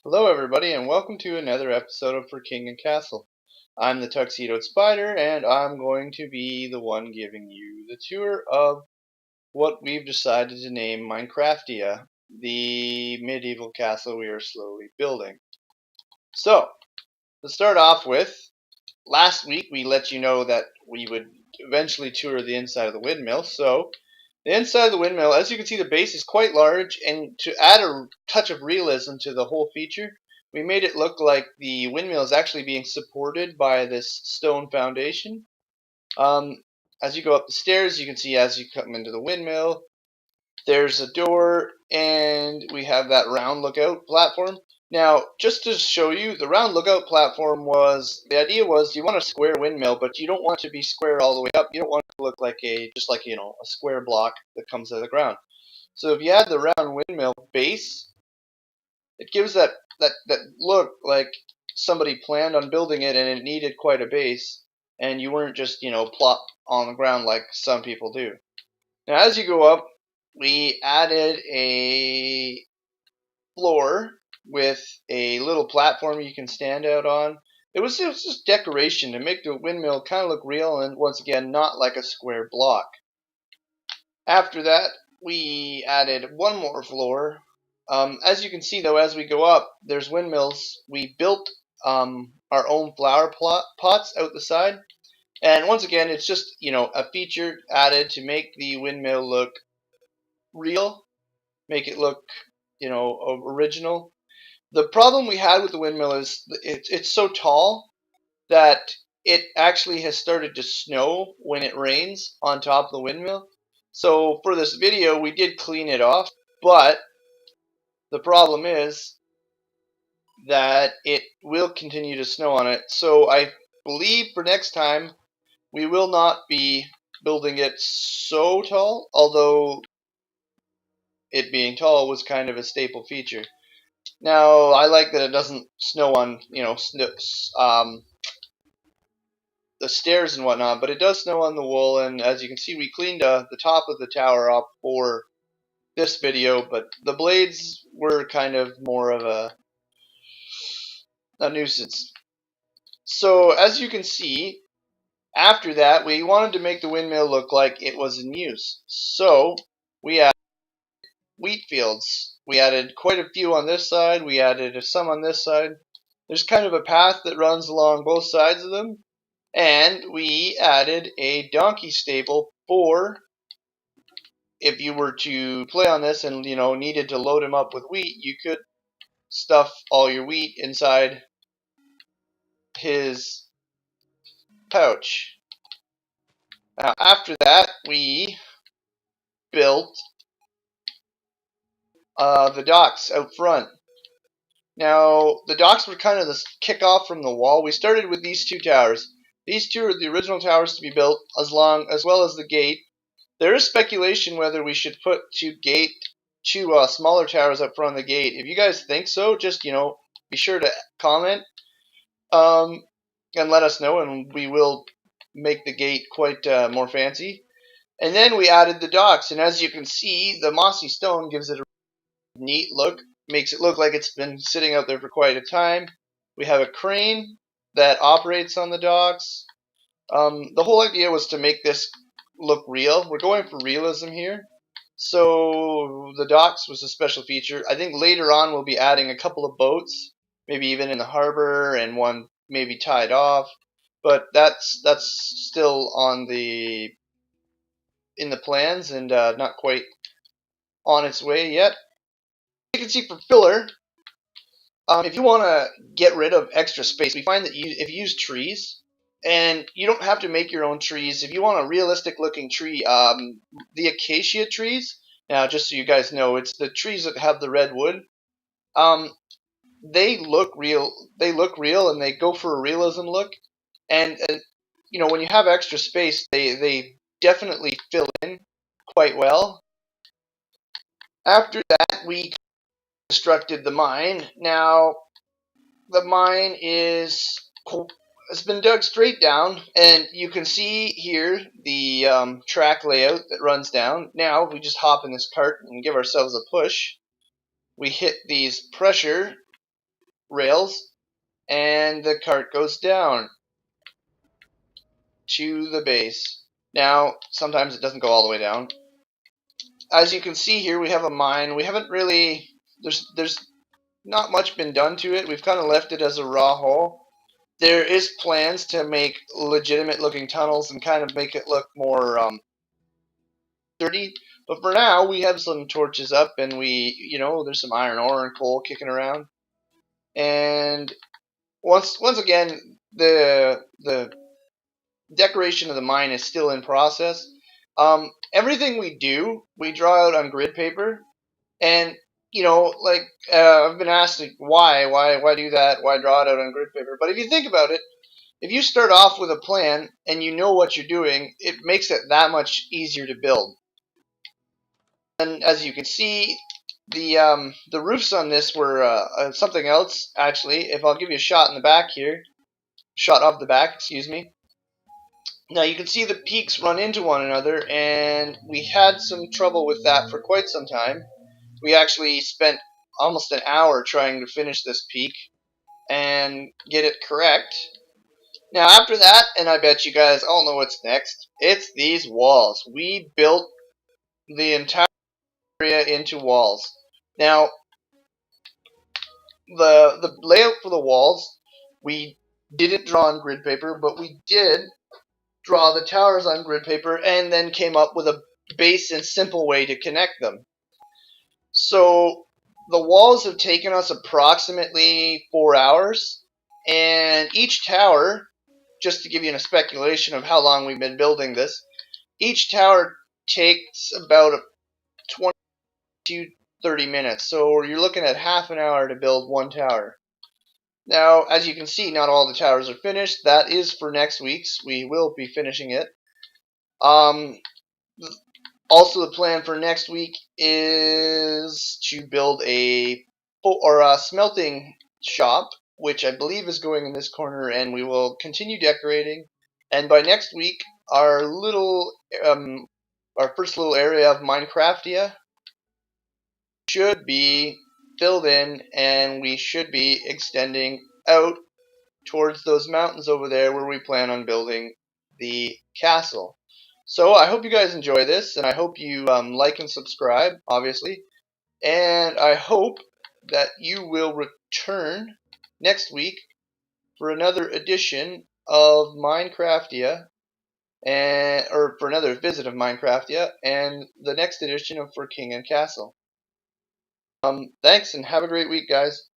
Hello everybody and welcome to another episode of For King and Castle. I'm the Tuxedoed Spider and I'm going to be the one giving you the tour of what we've decided to name Minecraftia, the medieval castle we are slowly building. So, to start off with, last week we let you know that we would eventually tour the inside of the windmill, so the inside of the windmill, as you can see, the base is quite large, and to add a touch of realism to the whole feature, we made it look like the windmill is actually being supported by this stone foundation. Um, as you go up the stairs, you can see as you come into the windmill, there's a door, and we have that round lookout platform. Now, just to show you, the round lookout platform was, the idea was you want a square windmill, but you don't want it to be square all the way up. You don't want it to look like just like, a square block that comes out of the ground. So if you add the round windmill base, it gives that look like somebody planned on building it and it needed quite a base, and you weren't just, plop on the ground like some people do. Now, as you go up, we added a floor with a little platform you can stand out on. It was just decoration to make the windmill kind of look real and, once again, not like a square block. After that, we added one more floor. As you can see, though, as we go up, there's windmills. We built our own flower pots out the side. And once again, it's just, a feature added to make the windmill look real, make it look, original. The problem we had with the windmill is it's so tall that it actually has started to snow when it rains on top of the windmill. So for this video, we did clean it off, but the problem is that it will continue to snow on it. So I believe for next time, we will not be building it so tall, although it being tall was kind of a staple feature. Now, I like that it doesn't snow on, the stairs and whatnot, but it does snow on the wool, and as you can see, we cleaned the top of the tower up for this video, but the blades were kind of more of a nuisance. So, as you can see, after that, we wanted to make the windmill look like it was in use. So, we added wheat fields. We added quite a few on this side, we added some on this side. There's kind of a path that runs along both sides of them. And we added a donkey stable for if you were to play on this and, needed to load him up with wheat, you could stuff all your wheat inside his pouch. Now, after that, we built the docks out front. Now, the docks were kind of the kickoff from the wall. We started with these two towers. These two are the original towers to be built, as well as the gate. There is speculation whether we should put two smaller towers up front of the gate. If you guys think so, just be sure to comment and let us know, and we will make the gate quite more fancy. And then we added the docks, and as you can see, the mossy stone gives it a neat look, makes it look like it's been sitting out there for quite a time. We have a crane that operates on the docks. The whole idea was to make this look real. We're going for realism here. So the docks was a special feature. I think later on we'll be adding a couple of boats, maybe even in the harbor, and one maybe tied off. But that's still in the plans and not quite on its way yet. You can see for filler, if you want to get rid of extra space, we find that if you use trees, and you don't have to make your own trees. If you want a realistic looking tree, the acacia trees, now just so you guys know, it's the trees that have the red wood. Um, they look real. They look real, and they go for a realism look. And when you have extra space, they definitely fill in quite well. After that, we constructed the mine. Now, the mine it's been dug straight down, and you can see here the track layout that runs down. Now we just hop in this cart and give ourselves a push. We hit these pressure rails, and the cart goes down to the base. Now, sometimes it doesn't go all the way down. As you can see here, we have a mine. We haven't really, there's not much been done to it. We've kind of left it as a raw hole. There is plans to make legitimate looking tunnels and kind of make it look more sturdy. But for now, we have some torches up, and there's some iron ore and coal kicking around. And once again, the decoration of the mine is still in process. Everything we do, we draw out on grid paper, and like I've been asked, like, why do that? Why draw it out on grid paper? But if you think about it, if you start off with a plan and you know what you're doing, it makes it that much easier to build. And as you can see, the roofs on this were something else actually. If I'll give you a shot in the back here, shot of the back, excuse me. Now you can see the peaks run into one another, and we had some trouble with that for quite some time. We actually spent almost an hour trying to finish this peak and get it correct. Now after that, and I bet you guys all know what's next, it's these walls. We built the entire area into walls. Now the layout for the walls, we didn't draw on grid paper, but we did draw the towers on grid paper and then came up with a base and simple way to connect them. So the walls have taken us approximately 4 hours, and each tower, just to give you a speculation of how long we've been building this, each tower takes about 20 to 30 minutes. So you're looking at half an hour to build one tower. Now, as you can see, not all the towers are finished. That is for next week's. We will be finishing it. Also, the plan for next week is to build a smelting shop, which I believe is going in this corner, and we will continue decorating. And by next week, our first little area of minecraftia should be filled in, and we should be extending out towards those mountains over there where we plan on building the castle. So I hope you guys enjoy this, and I hope you like and subscribe, obviously. And I hope that you will return next week for another edition of Minecraftia, or for another visit of Minecraftia, and the next edition of For King and Castle. Thanks, and have a great week, guys.